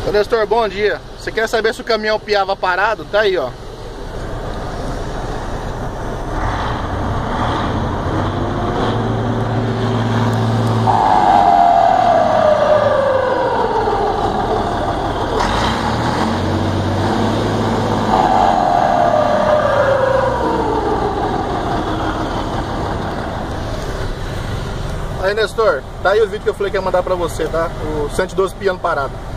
Ô Nestor, bom dia. Você quer saber se o caminhão piava parado? Tá aí, ó. Aí, Nestor, tá aí o vídeo que eu falei que ia mandar pra você, tá? O 112 piano parado.